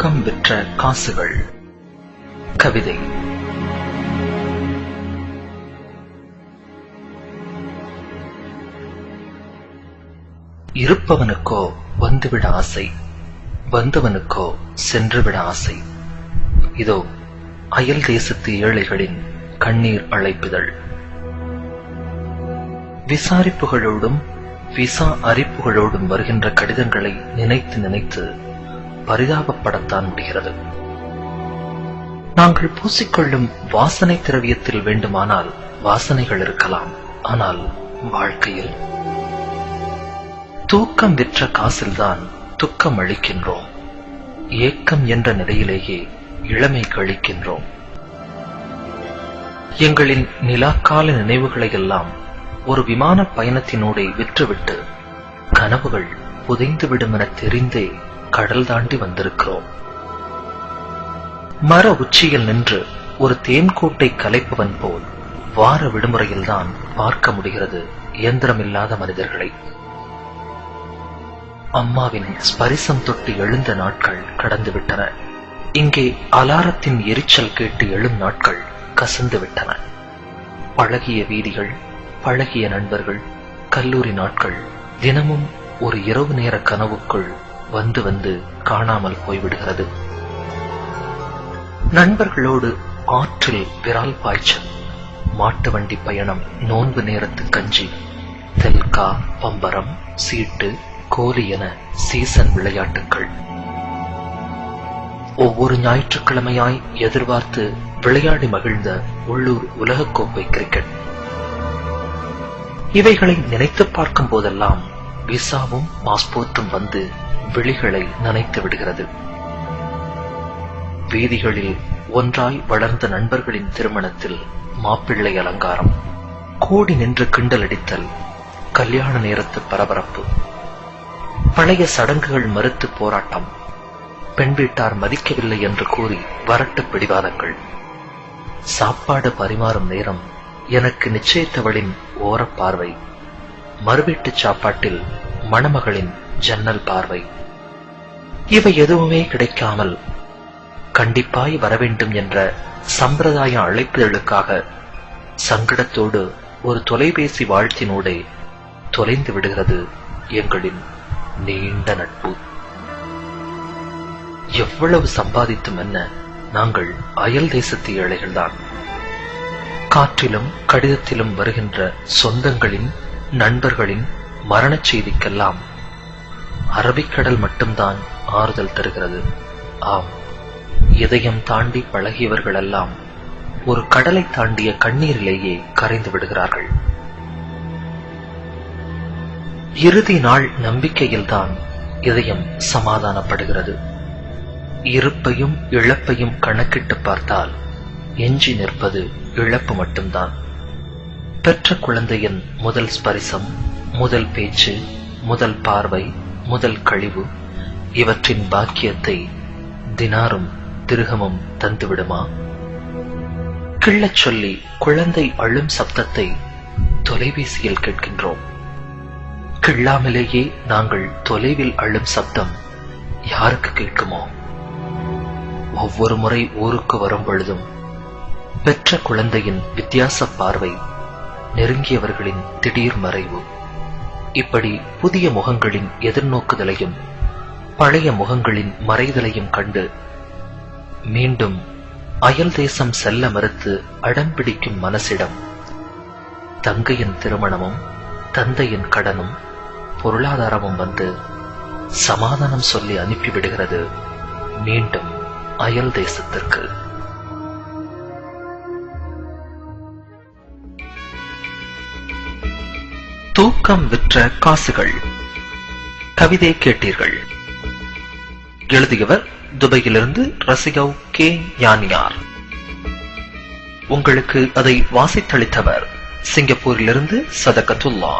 தூக்கம் விற்ற காசுகள். கவிதை. இருப்பவனுக்கோ வந்துவிட ஆசை, வந்தவனுக்கோ சென்றுவிட ஆசை. இதோ அயல் தேசத்து ஏழைகளின் கண்ணீர் அழைப்புதல். விசாரிப்புகளோடும் விசா அரிப்புகளோடும் வருகின்ற கடிதங்களை நினைத்து நினைத்து பரிதாபப்படத்தான் முடிகிறது. நாங்கள் பூசிக்கொள்ளும் வாசனை திரவியத்தில் வேண்டுமானால் வாசனைகள் இருக்கலாம், ஆனால் வாழ்க்கையில் தூக்கம் விற்ற காசில்தான் துக்கம் அளிக்கின்றோம். ஏக்கம் என்ற நிலையிலேயே இளமை கழிக்கின்றோம். எங்களின் நிலாக்கால நினைவுகளை எல்லாம் ஒரு விமான பயணத்தினூடே விற்றுவிட்டு கனவுகள் புதைந்துவிடும் என தெரிந்தே கடல் தாண்டி வந்திருக்கிறோம். மர உச்சியில் நின்று ஒரு தேன்கூட்டை கலைப்பவன் போல் வார விடுமுறையில்தான் பார்க்க முடிகிறது இயந்திரமில்லாத மனிதர்களை. அம்மாவின் ஸ்பரிசம் தொட்டு எழுந்த நாட்கள் கடந்துவிட்டன. இங்கே அலாரத்தின் எரிச்சல் கேட்டு எழும் நாட்கள் கசந்து விட்டன. பழகிய வீதிகள், பழகிய நண்பர்கள், கல்லூரி நாட்கள் தினமும் ஒரு இரவு நேர கனவுக்குள் வந்து வந்து காணாமல் போய்விடுகிறது. நண்பர்களோடு ஆற்றில் விரால் பாய்ச்சல், மாட்டு வண்டி பயணம், நோன்பு நேரத்து கஞ்சி, தெல்கா, பம்பரம், சீட்டு, கோலி என சீசன் விளையாட்டுக்கள். ஒவ்வொரு ஞாயிற்றுக்கிழமையாய் எதிர்பார்த்து விளையாடி மகிழ்ந்த உள்ளூர் உலகக்கோப்பை கிரிக்கெட். இவைகளை நினைத்து பார்க்கும் போதெல்லாம் விசாவும் பாஸ்போர்ட்டும் வந்து விழிகளை நனைத்து விடுகிறது. வீதிகளில் ஒன்றாய் வளர்ந்த நண்பர்களின் திருமணத்தில் மாப்பிள்ளை அலங்காரம், கூடி நின்று கிண்டலடித்தல், கல்யாண நேரத்து பரபரப்பு, பழைய சடங்குகள் மறுத்து போராட்டம், பெண் வீட்டார் மதிக்கவில்லை என்று கூறி வரட்டு பிடிவாதங்கள், சாப்பாடு பரிமாறும் நேரம் எனக்கு நிச்சயித்தவளின் ஓரப்பார்வை, மறுவீட்டு சாப்பாட்டில் மணமகளின் ஜன்னல் பார்வை. இவை எதுவுமே கிடைக்காமல் கண்டிப்பாய் வரவேண்டும் என்ற சம்பிரதாய அழைப்புதலுக்காக சங்கடத்தோடு ஒரு தொலைபேசி வாழ்த்தினூடே தொலைந்து விடுகிறது எங்களின் நீண்ட நட்பு. எவ்வளவு சம்பாதித்தும் என்ன, நாங்கள் அயல் தேசத்து ஏழைகள்தான். காற்றிலும் கடிதத்திலும் வருகின்ற சொந்தங்களின், நண்பர்களின் மரணச் செய்திக்கெல்லாம் அரபிக்கடல் மட்டும்தான் ஆறுதல் தருகிறது. ஆம், இதயம் தாண்டி பழகியவர்களெல்லாம் ஒரு கடலை தாண்டிய கண்ணீரிலேயே கரைந்து விடுகிறார்கள். இறுதி நாள் நம்பிக்கையில்தான் இதயம் சமாதானப்படுகிறது. இருப்பையும் இழப்பையும் கணக்கிட்டு பார்த்தால் எஞ்சி நிற்பது இழப்பு மட்டும்தான். பெற்ற குழந்தையின் முதல் ஸ்பரிசம், முதல் பேச்சு, முதல் பார்வை, முதல் கழிவு, இவற்றின் பாக்கியத்தை தினாரும் திருகமும் தந்துவிடுமா? கிள்ளச் சொல்லி குழந்தை அழும் சப்தத்தை தொலைபேசியில் கேட்கின்றோம். கிள்ளாமலேயே நாங்கள் தொலைவில் அழும் சப்தம் யாருக்கு கேட்குமோ? ஒவ்வொரு முறை ஊருக்கு வரும் பொழுதும் பெற்ற குழந்தையின் வித்தியாச பார்வை, நெருங்கியவர்களின் திடீர் மறைவு, இப்படி புதிய முகங்களின் எதிர்நோக்குதலையும் பழைய முகங்களின் மறைதலையும் கண்டு மீண்டும் அயல் தேசம் செல்ல மறுத்து அடம்பிடிக்கும் மனசிடம் தங்கையின் திருமணமும் தந்தையின் கடனும் பொருளாதாரமும் வந்து சமாதானம் சொல்லி அனுப்பிவிடுகிறது மீண்டும் அயல் தேசத்திற்கு. தூக்கம் விற்ற காசுகள். கவிதை கேட்டீர்கள். எழுதியவர் துபாயிலிருந்து ரசிகவ் கே யானியார். உங்களுக்கு அதை வாசித்தளித்தவர் சிங்கப்பூரிலிருந்து சதகத்துல்லா.